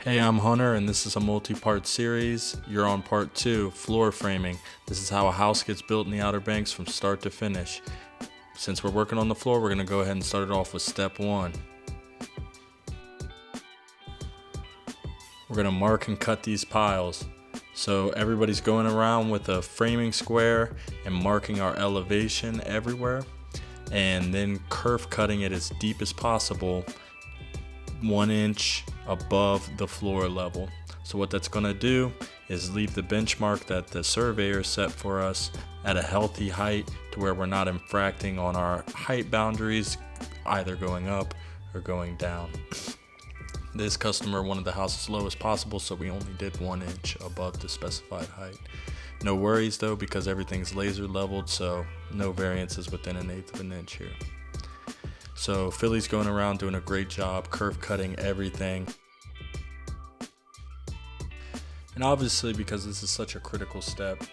Hey, I'm Hunter, and this is a multi-part series. You're on part 2, floor framing. This is how a house gets built in the Outer Banks from start to finish. Since we're working on the floor, we're going to go ahead and start it off with step 1. We're going to mark and cut these piles. So everybody's going around with a framing square and marking our elevation everywhere, and then kerf cutting it as deep as possible, 1 inch above the floor level. So what that's going to do is leave the benchmark that the surveyor set for us at a healthy height to where we're not infracting on our height boundaries, either going up or going down. This customer wanted the house as low as possible, so we only did 1 inch above the specified height. No worries though, because everything's laser leveled, so no variances within 1/8 of an inch here. So Philly's going around doing a great job kerf cutting everything. And obviously, because this is such a critical step,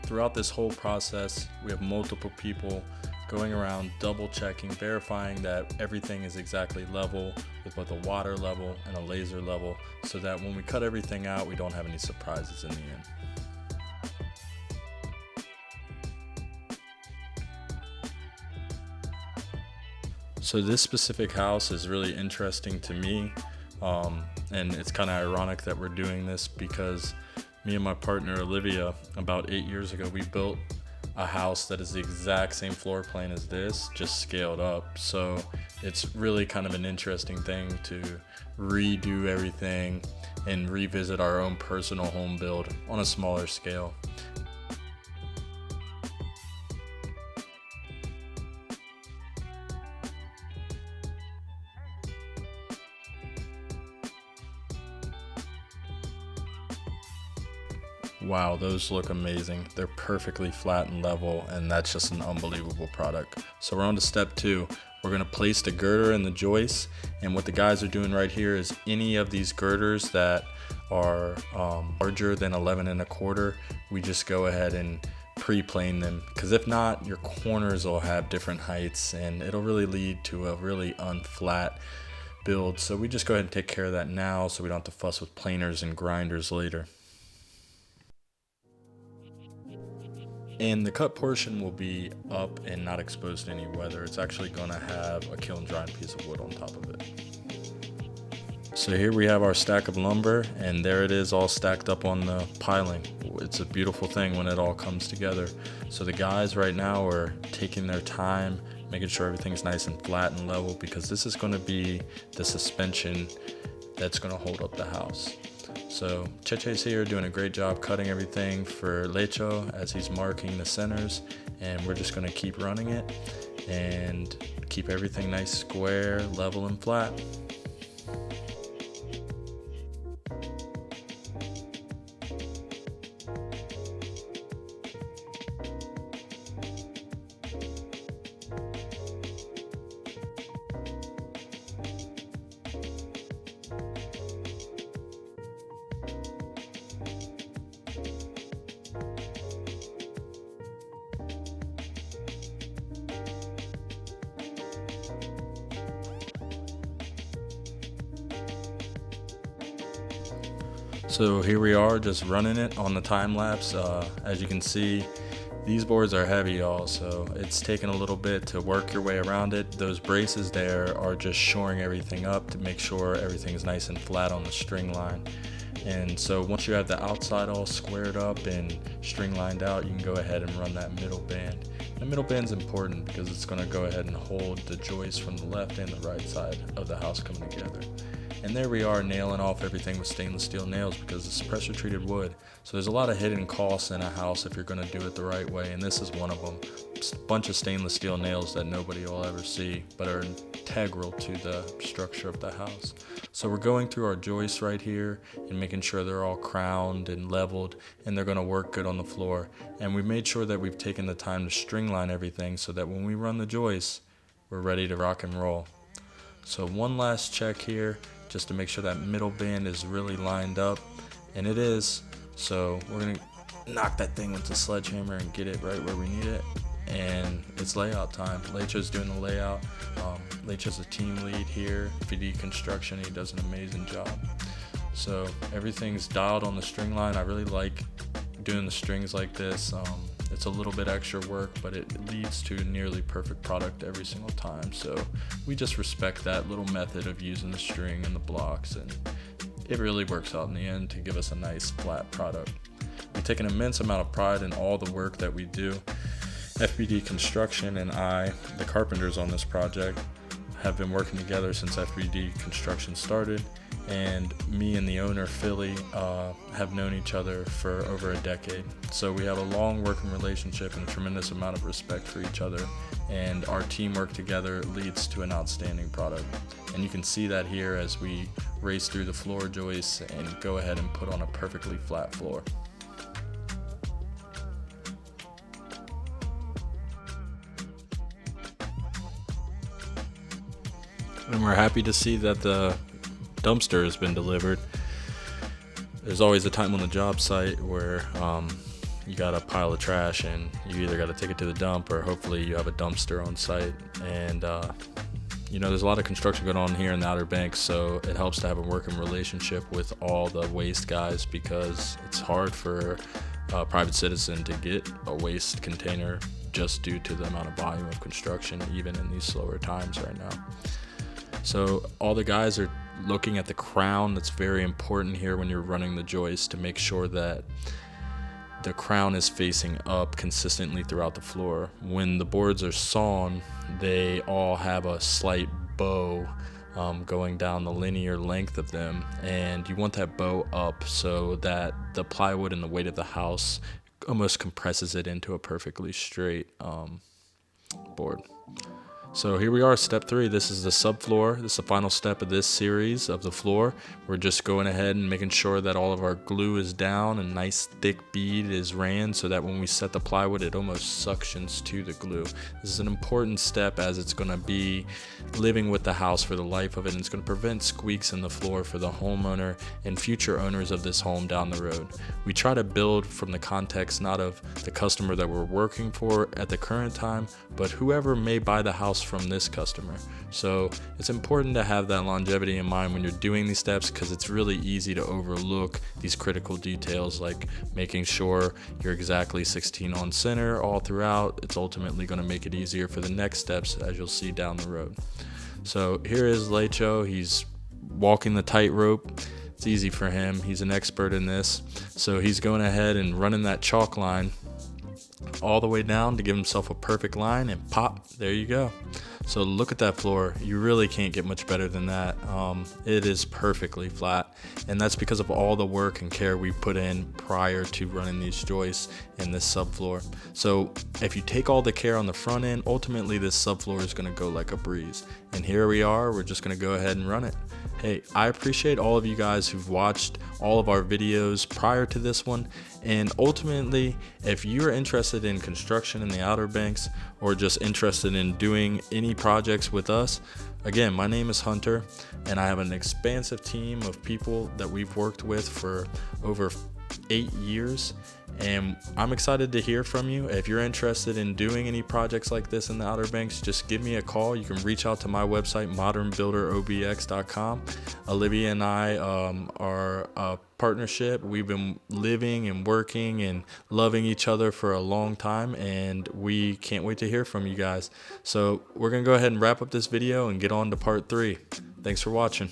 throughout this whole process, we have multiple people going around double checking, verifying that everything is exactly level with both a water level and a laser level, so that when we cut everything out, we don't have any surprises in the end. So this specific house is really interesting to me, and it's kind of ironic that we're doing this because me and my partner Olivia, about 8 years ago, we built a house that is the exact same floor plan as this, just scaled up. So it's really kind of an interesting thing to redo everything and revisit our own personal home build on a smaller scale. Wow, those look amazing. They're perfectly flat and level, and that's just an unbelievable product. So we're on to step 2. We're gonna place the girder in the joist, and what the guys are doing right here is any of these girders that are larger than 11 1/4, we just go ahead and pre-plane them, because if not, your corners will have different heights and it'll really lead to a really unflat build. So we just go ahead and take care of that now so we don't have to fuss with planers and grinders later. And the cut portion will be up and not exposed to any weather. It's actually going to have a kiln drying piece of wood on top of it. So here we have our stack of lumber, and there it is all stacked up on the piling. It's a beautiful thing when it all comes together. So the guys right now are taking their time, making sure everything's nice and flat and level, because this is going to be the suspension that's going to hold up the house. So Cheche's here doing a great job cutting everything for Lecho as he's marking the centers, and we're just going to keep running it and keep everything nice, square, level, and flat. So here we are just running it on the time lapse. As you can see, these boards are heavy, y'all, so it's taken a little bit to work your way around it. Those braces there are just shoring everything up to make sure everything is nice and flat on the string line. And so once you have the outside all squared up and string lined out, you can go ahead and run that middle band. The middle band's important because it's going to go ahead and hold the joist from the left and the right side of the house coming together. And there we are, nailing off everything with stainless steel nails, because it's pressure treated wood. So there's a lot of hidden costs in a house if you're going to do it the right way, and this is one of them. Just a bunch of stainless steel nails that nobody will ever see, but are integral to the structure of the house. So we're going through our joists right here and making sure they're all crowned and leveled, and they're going to work good on the floor. And we made sure that we've taken the time to string line everything so that when we run the joists, we're ready to rock and roll. So one last check here, just to make sure that middle band is really lined up, and it is. So we're gonna knock that thing with the sledgehammer and get it right where we need it, and it's layout time. Lecho's doing the layout. Lecho's a team lead here, FBD Construction. He does an amazing job. So everything's dialed on the string line. I really like doing the strings like this. It's a little bit extra work, but it leads to a nearly perfect product every single time. So we just respect that little method of using the string and the blocks, and it really works out in the end to give us a nice flat product. We take an immense amount of pride in all the work that we do. FBD Construction and I, the carpenters on this project, have been working together since FBD Construction started, and me and the owner, Philly, have known each other for over a decade. So we have a long working relationship and a tremendous amount of respect for each other, and our teamwork together leads to an outstanding product. And you can see that here as we race through the floor joists and go ahead and put on a perfectly flat floor. And we're happy to see that the dumpster has been delivered. There's always a time on the job site where you got a pile of trash and you either got to take it to the dump, or hopefully you have a dumpster on site. And there's a lot of construction going on here in the Outer Banks, so it helps to have a working relationship with all the waste guys, because it's hard for a private citizen to get a waste container just due to the amount of volume of construction, even in these slower times right now. So all the guys are looking at the crown. That's very important here when you're running the joist, to make sure that the crown is facing up consistently throughout the floor. When the boards are sawn, they all have a slight bow going down the linear length of them, and you want that bow up so that the plywood and the weight of the house almost compresses it into a perfectly straight board. So here we are, step 3. This is the subfloor. This is the final step of this series of the floor. We're just going ahead and making sure that all of our glue is down and nice thick bead is ran, so that when we set the plywood, it almost suctions to the glue. This is an important step, as it's going to be living with the house for the life of it, and it's going to prevent squeaks in the floor for the homeowner and future owners of this home down the road. We try to build from the context not of the customer that we're working for at the current time, but whoever may buy the house from this customer. So it's important to have that longevity in mind when you're doing these steps, because it's really easy to overlook these critical details, like making sure you're exactly 16 on center all throughout. It's ultimately going to make it easier for the next steps, as you'll see down the road. So here is Lecho. He's walking the tightrope. It's easy for him. He's an expert in this. So he's going ahead and running that chalk line all the way down to give himself a perfect line, and pop, there you go. So look at that floor. You really can't get much better than that. It is perfectly flat, and that's because of all the work and care we put in prior to running these joists in this subfloor. So if you take all the care on the front end, ultimately this subfloor is going to go like a breeze. And here we are. We're just going to go ahead and run it. Hey, I appreciate all of you guys who've watched all of our videos prior to this one. And ultimately, if you're interested in construction in the Outer Banks, or just interested in doing any projects with us, again, my name is Hunter, and I have an expansive team of people that we've worked with for over 8 years. And I'm excited to hear from you. If you're interested in doing any projects like this in the Outer Banks, just give me a call. You can reach out to my website, modernbuilderobx.com. Olivia and I are a partnership. We've been living and working and loving each other for a long time, and we can't wait to hear from you guys. So we're going to go ahead and wrap up this video and get on to part 3. Thanks for watching.